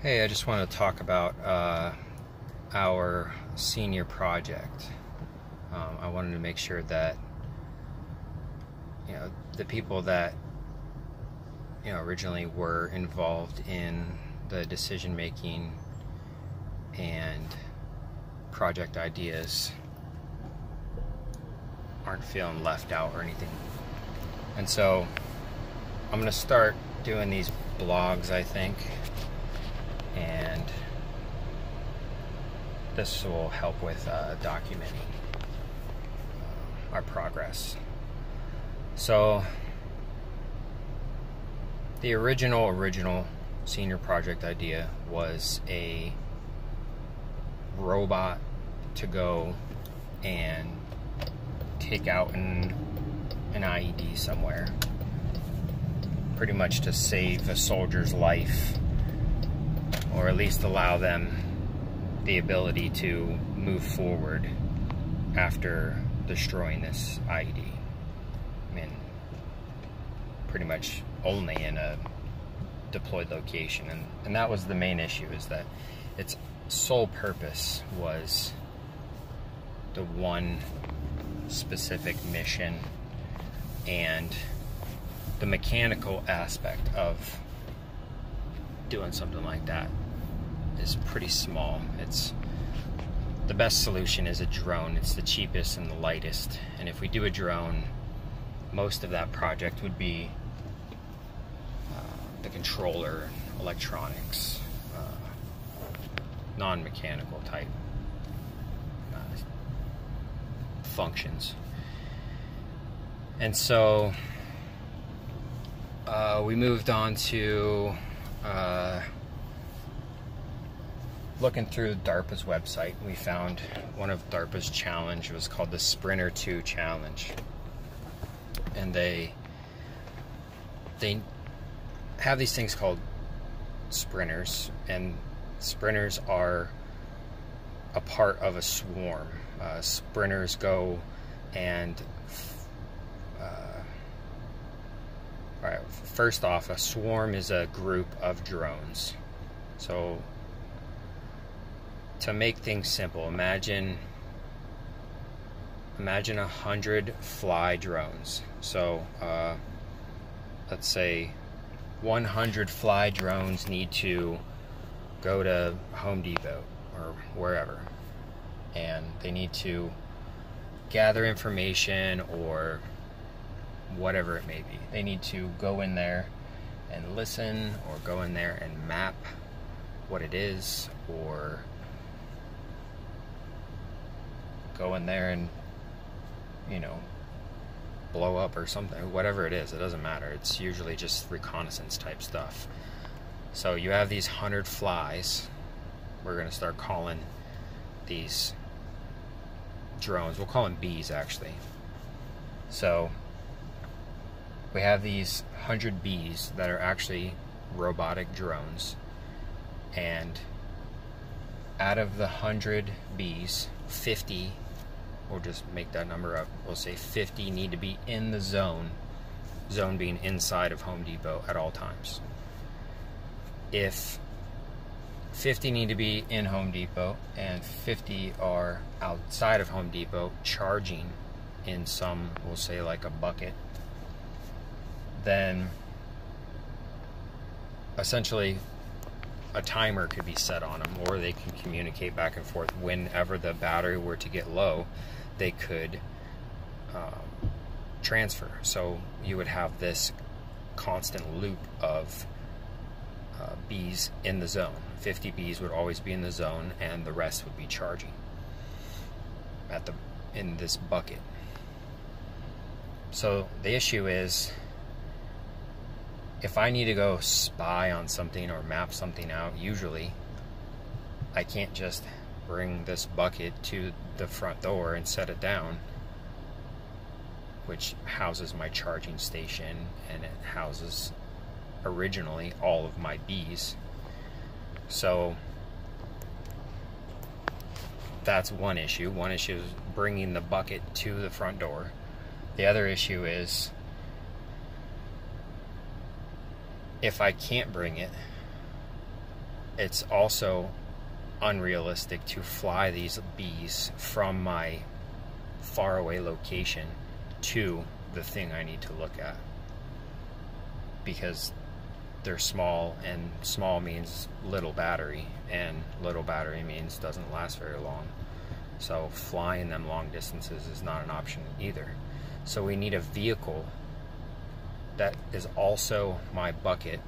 Hey, I just want to talk about our senior project. I wanted to make sure that the people that originally were involved in the decision making and project ideas aren't feeling left out or anything. And so I'm going to start doing these blogs, I think, and this will help with documenting our progress. So the original senior project idea was a robot to go and take out an IED somewhere, pretty much to save a soldier's life, or at least allow them the ability to move forward after destroying this IED. I mean, pretty much only in a deployed location, and that was the main issue, is that its sole purpose was the one specific mission, and the mechanical aspect of doing something like that is pretty small. It's the best solution is a drone. It's the cheapest and the lightest, and if we do a drone, most of that project would be the controller, electronics, non-mechanical type functions. And so we moved on to looking through DARPA's website. We found one of DARPA's challenge. It was called the Sprinter 2 challenge, and they have these things called sprinters, and sprinters are a part of a swarm. Sprinters go and all right, first off, a swarm is a group of drones. So to make things simple, imagine 100 fly drones. So let's say 100 fly drones need to go to Home Depot or wherever, and they need to gather information or whatever it may be. They need to go in there and listen, or go in there and map what it is, or go in there and blow up or something. Whatever it is, it doesn't matter. It's usually just reconnaissance type stuff. So you have these 100 flies. We're going to start calling these drones, we'll call them bees actually. So we have these 100 bees that are actually robotic drones, and out of the 100 bees, 50, we'll just make that number up, we'll say 50 need to be in the zone being inside of Home Depot at all times. If 50 need to be in Home Depot and 50 are outside of Home Depot charging in some, we'll say like a bucket, then essentially a timer could be set on them, or they can communicate back and forth. Whenever the battery were to get low, they could transfer. So you would have this constant loop of bees in the zone. 50 bees would always be in the zone, and the rest would be charging in this bucket. So the issue is, if I need to go spy on something or map something out, usually I can't just bring this bucket to the front door and set it down, which houses my charging station, and it houses originally all of my bees. So that's one issue. One issue is bringing the bucket to the front door. The other issue is, if I can't bring it, it's also unrealistic to fly these bees from my faraway location to the thing I need to look at, because they're small, and small means little battery, and little battery means doesn't last very long. So flying them long distances is not an option either. So we need a vehicle that is also my bucket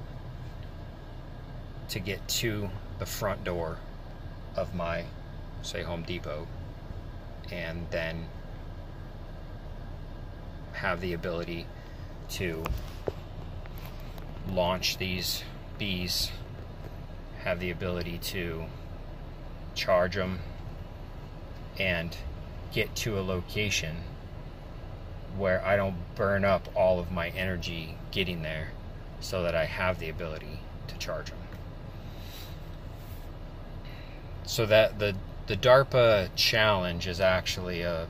to get to the front door of my, say, Home Depot, and then have the ability to launch these bees, have the ability to charge them, and get to a location where I don't burn up all of my energy getting there, so that I have the ability to charge them. So that the DARPA challenge is actually a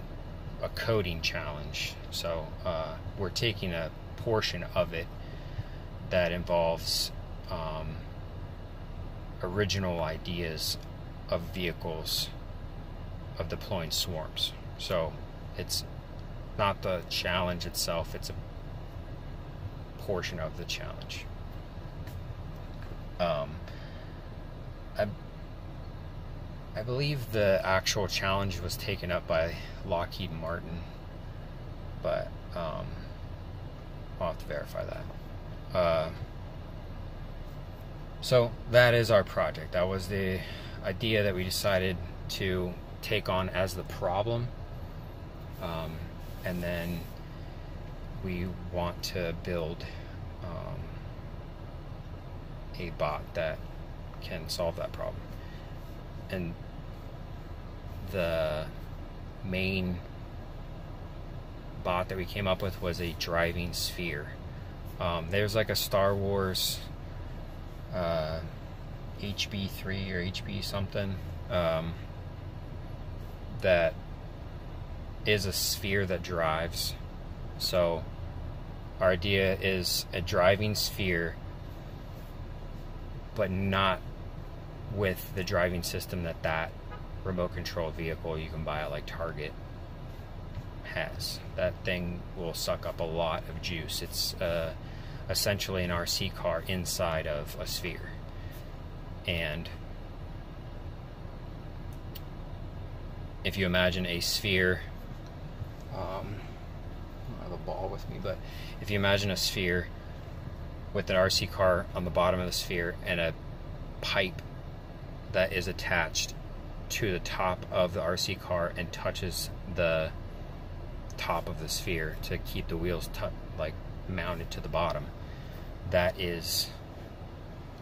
coding challenge. So we're taking a portion of it that involves original ideas of vehicles of deploying swarms. So it's not the challenge itself, it's a portion of the challenge. I believe the actual challenge was taken up by Lockheed Martin, but I'll have to verify that. So that is our project. That was the idea that we decided to take on as the problem, and then we want to build a bot that can solve that problem. And the main bot that we came up with was a driving sphere. There's like a Star Wars HB3 or HB something that is a sphere that drives. So our idea is a driving sphere, but not with the driving system that remote controlled vehicle you can buy at like Target has. That thing will suck up a lot of juice. It's essentially an RC car inside of a sphere. And if you imagine a sphere, I don't have a ball with me, but if you imagine a sphere with an RC car on the bottom of the sphere and a pipe that is attached to the top of the RC car and touches the top of the sphere to keep the wheels like mounted to the bottom, that is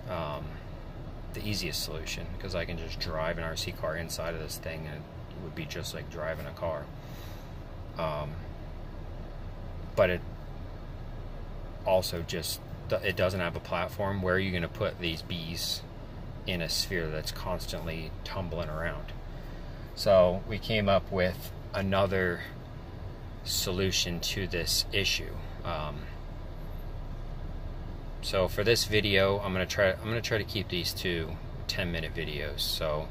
the easiest solution, because I can just drive an RC car inside of this thing and it would be just like driving a car. But it also it doesn't have a platform. Where are you going to put these bees in a sphere that's constantly tumbling around? So we came up with another solution to this issue. So for this video, I'm gonna try to keep these to 10-minute videos. So